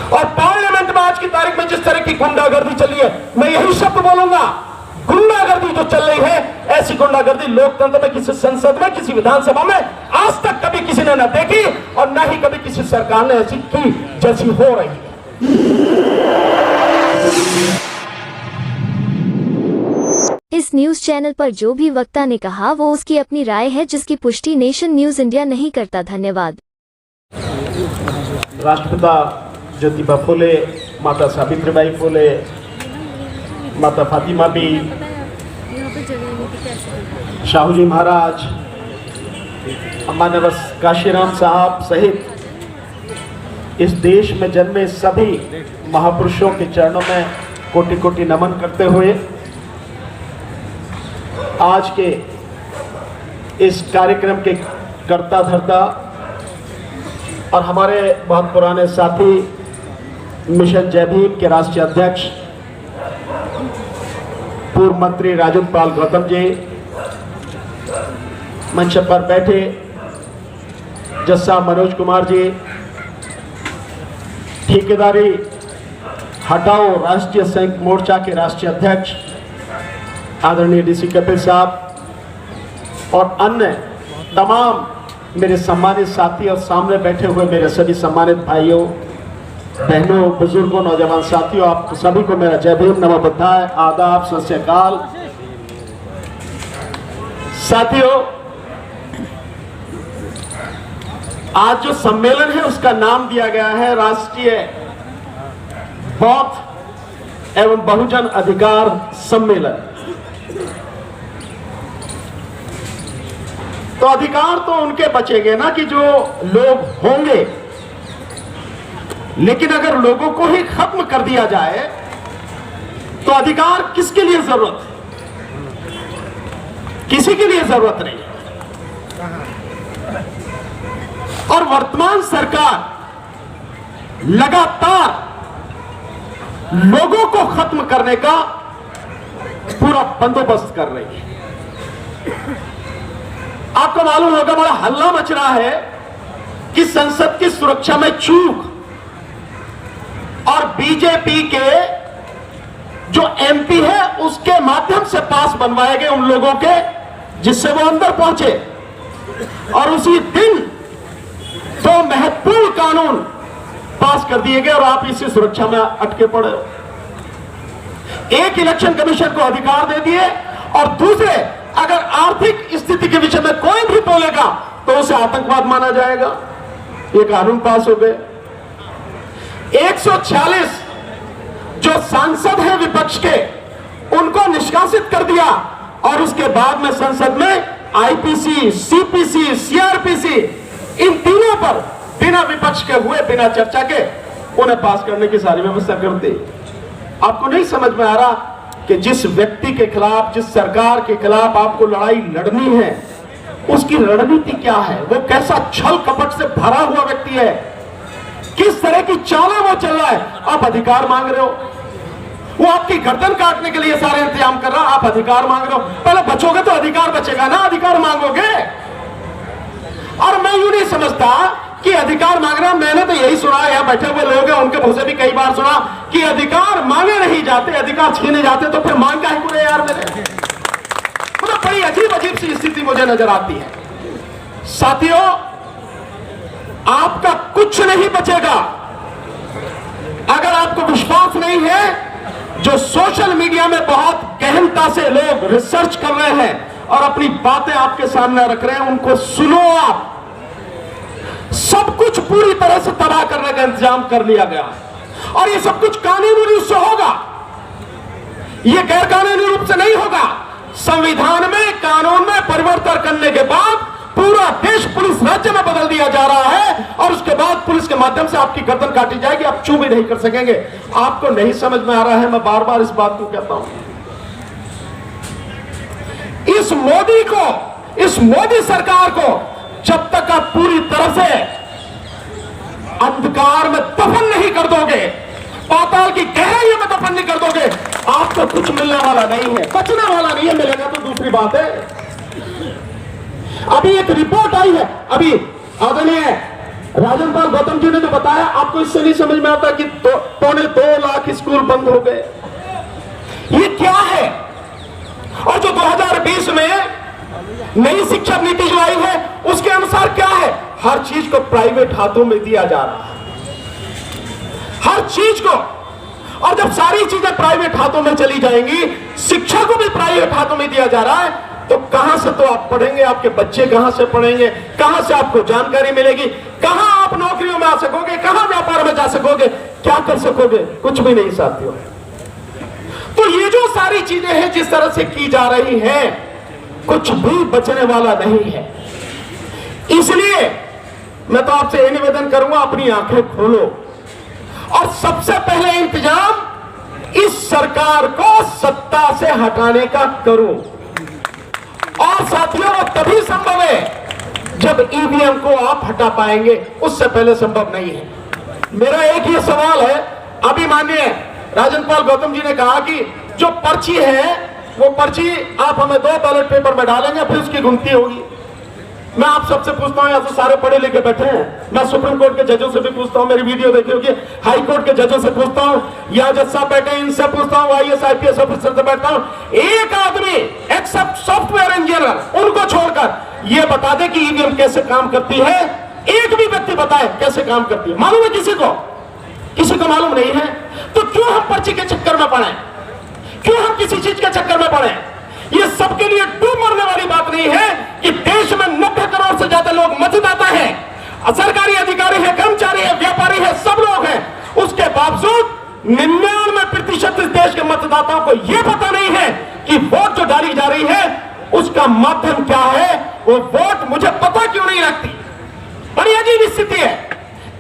और पार्लियामेंट में आज की तारीख में जिस तरह की गुंडागर्दी चली है, मैं यही शब्द बोलूंगा, गुंडागर्दी जो चल रही है, ऐसी गुंडागर्दी लोकतंत्र में, किसी संसद में, किसी विधानसभा में आज तक कभी किसी ने न देखी और न ही कभी किसी सरकार ने ऐसी की जैसी हो रही है। इस न्यूज चैनल पर जो भी वक्ता ने कहा वो उसकी अपनी राय है, जिसकी पुष्टि नेशन न्यूज इंडिया नहीं करता। धन्यवाद। राष्ट्रपिता ज्योतिबा फुले, माता सावित्रीबाई फुले, माता फातिमा बी, शाहू जी महाराज, हमारे काशीराम साहब सहित इस देश में जन्मे सभी महापुरुषों के चरणों में कोटि कोटि नमन करते हुए आज के इस कार्यक्रम के कर्ता धर्ता और हमारे बहुत पुराने साथी मिशन जय भीम के राष्ट्रीय अध्यक्ष पूर्व मंत्री राजन पाल गौतम जी, मंच पर बैठे जस्सा मनोज कुमार जी, ठेकेदारी हटाओ राष्ट्रीय संयुक्त मोर्चा के राष्ट्रीय अध्यक्ष आदरणीय डीसी कपिल साहब और अन्य तमाम मेरे सम्मानित साथी और सामने बैठे हुए मेरे सभी सम्मानित भाइयों बहनों, बुजुर्गों, नौजवान साथियों, आप सभी को मेरा जय भीम, नमो बुद्धाय, आदाब, सत श्री अकाल। साथियों, आज जो सम्मेलन है उसका नाम दिया गया है राष्ट्रीय बौद्ध एवं बहुजन अधिकार सम्मेलन। तो अधिकार तो उनके बचेंगे ना कि जो लोग होंगे, लेकिन अगर लोगोलोगों को ही खत्म कर दिया जाए तो अधिकार किसके लिए जरूरत है? किसी के लिए जरूरत नहीं। और वर्तमान सरकार लगातार लोगों को खत्म करने का पूरा बंदोबस्त कर रही है। आपको मालूम होगा, बड़ा हल्ला मच रहा है कि संसद की सुरक्षा में चूक और बीजेपी के जो एमपी है उसके माध्यम से पास बनवाए गए उन लोगों के जिससे वो अंदर पहुंचे, और उसी दिन दो महत्वपूर्ण कानून पास कर दिए गए और आप इसी सुरक्षा में अटके पड़े हो। एक, इलेक्शन कमीशन को अधिकार दे दिए, और दूसरे, अगर आर्थिक स्थिति के विषय में कोई भी बोलेगा तो उसे आतंकवाद माना जाएगा। ये कानून पास हो गए। 146 जो सांसद हैं विपक्ष के उनको निष्कासित कर दिया, और उसके बाद में संसद में आईपीसी, सीपीसी, सीआरपीसी, इन तीनों पर बिना विपक्ष के हुए, बिना चर्चा के उन्हें पास करने की सारी व्यवस्था कर दी। आपको नहीं समझ में आ रहा कि जिस व्यक्ति के खिलाफ, जिस सरकार के खिलाफ आपको लड़ाई लड़नी है, उसकी रणनीति क्या है, वो कैसा छल कपट से भरा हुआ व्यक्ति है, किस तरह की चालें वो चल रहा है। आप अधिकार मांग रहे हो, वो आपकी गर्दन काटने के लिए सारे इंतजाम कर रहा है, आप अधिकार मांग रहे हो। पहले बचोगे तो अधिकार बचेगा ना, अधिकार मांगोगे। और मैं यूं नहीं समझता कि अधिकार मांग रहा, मैंने तो यही सुना, यहां बैठे हुए लोग हैं उनके मुंह से भी कई बार सुना कि अधिकार मांगे नहीं जाते, अधिकार छीने जाते, तो फिर मांग काहे पूरे यार मेरे। मतलब बड़ी अजीब अजीब सी स्थिति मुझे नजर आती है। साथियों, आपका कुछ नहीं बचेगा अगर आपको विश्वास नहीं है। जो सोशल मीडिया में बहुत गहनता से लोग रिसर्च कर रहे हैं और अपनी बातें आपके सामने रख रहे हैं, उनको सुनो। आप सब कुछ पूरी तरह से तबाह करने का इंतजाम कर लिया गया है, और ये सब कुछ कानूनी रूप से होगा, ये गैर कानूनी रूप से नहीं होगा। संविधान में, कानून में परिवर्तन करने के बाद पूरा देश पुलिस राज्य में बदल दिया जा रहा है, और उसके बाद पुलिस के माध्यम से आपकी गर्दन काटी जाएगी, आप चू भी नहीं कर सकेंगे। आपको नहीं समझ में आ रहा है, मैं बार बार इस बात को कहता हूं। इस मोदी को, इस मोदी सरकार को जब तक आप पूरी तरह से अंधकार में दफन नहीं कर दोगे, पाताल की गहराई में दफन नहीं कर दोगे, आपको कुछ मिलने वाला नहीं है, बचने वाला नहीं है। मिलेगा तो दूसरी बात है। अभी एक रिपोर्ट आई है, अभी आदरणीय राजन पाल गौतम जी ने जो बताया, आपको इससे नहीं समझ में आता कि 2.25 लाख स्कूल बंद हो गए। ये क्या है? और जो 2020 में नई शिक्षा नीति जो आई है उसके अनुसार क्या है? हर चीज को प्राइवेट हाथों में दिया जा रहा है, हर चीज को। और जब सारी चीजें प्राइवेट हाथों में चली जाएंगी, शिक्षा को भी प्राइवेट हाथों में दिया जा रहा है, तो कहां से तो आप पढ़ेंगे, आपके बच्चे कहां से पढ़ेंगे, कहां से आपको जानकारी मिलेगी, कहां आप नौकरियों में आ सकोगे, कहां व्यापार में जा सकोगे, क्या कर सकोगे? कुछ भी नहीं साथियों। तो ये जो सारी चीजें हैं जिस तरह से की जा रही हैं, कुछ भी बचने वाला नहीं है। इसलिए मैं तो आपसे यह निवेदन करूंगा, अपनी आंखें खोलो और सबसे पहले इंतजाम इस सरकार को सत्ता से हटाने का करो। और साथियों, वो तभी संभव है जब ईवीएम को आप हटा पाएंगे, उससे पहले संभव नहीं है। मेरा एक ही सवाल है, अभी माननीय राजन पाल गौतम जी ने कहा कि जो पर्ची है वो पर्ची आप हमें 2 बैलेट पेपर में डालेंगे, फिर उसकी गिनती होगी। मैं आप सबसे पूछता हूं, या तो सारे पढ़े लिखे बैठे हैं, मैं सुप्रीम कोर्ट के जजों से भी पूछता हूं, मेरी वीडियो देखी होगी, हाई कोर्ट के जजों से पूछता हूं, या जज साहब बैठे हैं इनसे पूछता हूं, IAS IPS ऑफिसर से बैठता हूं, एक आदमी एक्सेप्ट सॉफ्टवेयर इंजीनियर उनको छोड़कर ये बता दे कि ईवीएम कैसे काम करती है। एक भी व्यक्ति बताए कैसे काम करती है? मालूम है किसी को? किसी को मालूम नहीं है। तो क्यों हम पर्ची के चक्कर में पड़े? क्यों हम किसी चीज के चक्कर में पड़े? ये सबके लिए डूब मरने वाली बात नहीं है कि देश में 90 करोड़ से ज्यादा लोग मतदाता हैं, सरकारी अधिकारी है, कर्मचारी है, व्यापारी है, सब लोग हैं। उसके बावजूद 99% इस देश के मतदाताओं को यह पता नहीं है कि वोट जो डाली जा रही है उसका माध्यम क्या है। वो वोट मुझे पता क्यों नहीं लगती। बड़ी अजीब स्थिति है।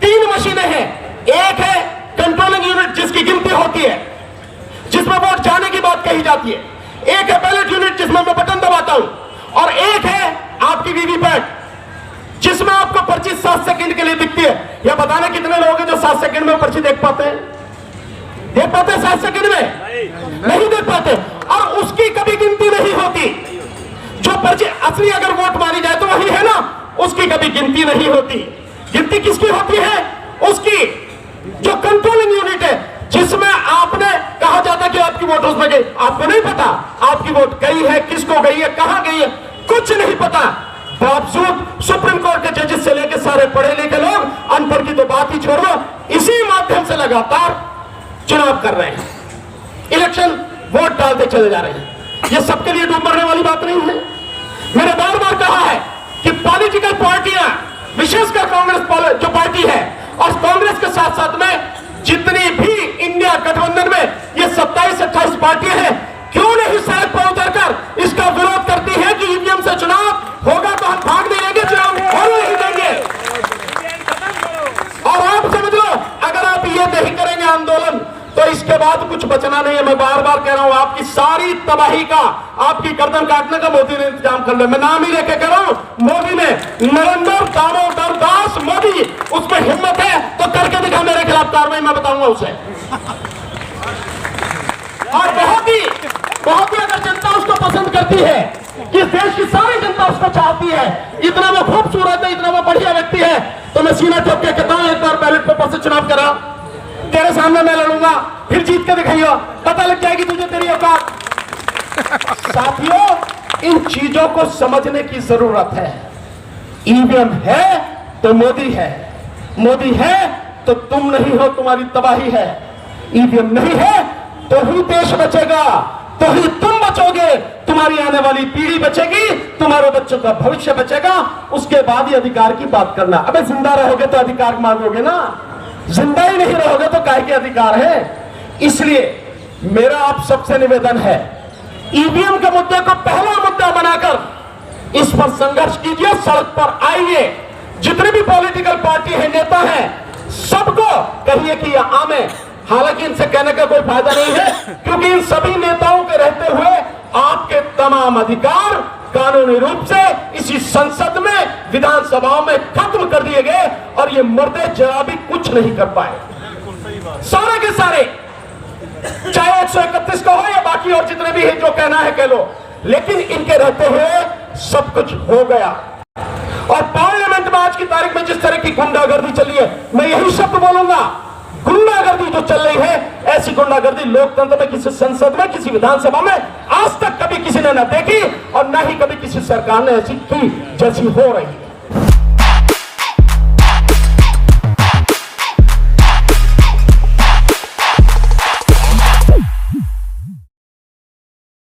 3 मशीनें हैं, एक है कंट्रोलिंग यूनिट जिसकी गिनती होती है, जिसमें वोट जाने की बात कही जाती है, एक है बैलेट यूनिट जिसमें मैं बटन दबाता हूं, और एक है आपकी वीवीपैट जिसमें आपको पर्ची 7 सेकंड के लिए दिखती है। यह बताना कितने लोग हैं जो 7 सेकंड में पर्ची देख पाते हैं? देख पाते हैं 7 सेकंड में? नहीं देख पाते। और उसकी कभी गिनती नहीं होती। जो पर्ची असली अगर वोट मानी जाए तो वही है ना, उसकी कभी गिनती नहीं होती। गिनती किसकी होती है? उसकी जो कंट्रोलिंग यूनिट है, जिसमें आपने कहा जाता है कि आपकी वोट उसमें गई, आपको नहीं पता आपकी वोट गई है, किसको गई है, कहां गई है, कुछ नहीं पता। बावजूद सुप्रीम कोर्ट के जजेस से लेकर सारे पढ़े लिखे लोग, अनपढ़ की तो बात ही छोड़ो, इसी माध्यम से लगातार चुनाव कर रहे हैं, इलेक्शन वोट डालते चले जा रहे हैं। यह सबके लिए डूब मरने वाली बात नहीं है। मैंने बार बार कहा है कि पॉलिटिकल पार्टियां, विशेषकर कांग्रेस जो पार्टी है, और कांग्रेस के साथ साथ में जितनी भी इंडिया गठबंधन में ये 27-28 पार्टियां हैं, क्यों नहीं सड़क पर उतरकर इसका विरोध करती है कि ईवीएम से चुनाव होगा तो हम भाग नहीं देंगे, चुनाव होने नहीं देंगे। और आप समझ लो, अगर आप ये नहीं करेंगे आंदोलन, तो इसके बाद कुछ बचना नहीं है। मैं बार बार कह रहा हूं, आपकी सारी तबाही का, आपकी गर्दन काटने का मोदी ने इंतजाम कर लिया। मैं नाम ही लेके कह रहा हूं, मोदी ने, नरेंद्र दामोदर दास मोदी, उसमें हिम्मत है तो करके दिखा मेरे खिलाफ कार्रवाई, मैं बताऊंगा उसे। और बहुत ही अगर जनता उसको पसंद करती है, कि देश की सारी जनता उसको चाहती है, इतना वो खूबसूरत है, इतना वो बढ़िया व्यक्ति है, तो मैं सीना ठोक के कहता हूं, एक बार बैलेट पेपर से चुनाव करा, तेरे सामने मैं लड़ूंगा, फिर जीत के दिखाइयो, पता लग जाएगी तुझे तेरी औकात। साथियों, इन चीजों को समझने की जरूरत है। ईवीएम है तो मोदी है, मोदी है तो तुम नहीं हो, तुम्हारी तबाही है। ईवीएम नहीं है तो ही देश बचेगा, तो ही तुम बचोगे, तुम्हारी आने वाली पीढ़ी बचेगी, तुम्हारे बच्चों का भविष्य बचेगा। उसके बाद ही अधिकार की बात करना। अबे जिंदा रहोगे तो अधिकार मांगोगे ना, जिंदा ही नहीं रहोगे तो काय के अधिकार है। इसलिए मेरा आप सबसे निवेदन है, ईवीएम के मुद्दे को पहला मुद्दा बनाकर इस पर संघर्ष कीजिए, सड़क पर आइए। जितने भी पॉलिटिकल पार्टी है, नेता हैं, सबको कहिए कि यह आम है। हालांकि इनसे कहने का कोई फायदा नहीं है, क्योंकि इन सभी नेताओं के रहते हुए आपके तमाम अधिकार कानूनी रूप से इसी संसद में, विधानसभाओं में खत्म कर दिए गए, और ये मुर्दे जरा भी कुछ नहीं कर पाए, सारे के सारे, चाहे 131 का हो या बाकी और जितने भी है, जो कहना है कह लो। लेकिन इनके रहते हुए सब कुछ हो गया। और पार्लियामेंट में आज की तारीख में जिस तरह की गुंडागर्दी चली है, मैं यही शब्द बोलूंगा, गुंडागर्दी जो चल रही है, ऐसी गुंडागर्दी लोकतंत्र में, किसी संसद में, किसी विधानसभा में आज तक कभी किसी ने न देखी और न ही कभी किसी सरकार ने ऐसी की जैसी हो रही है।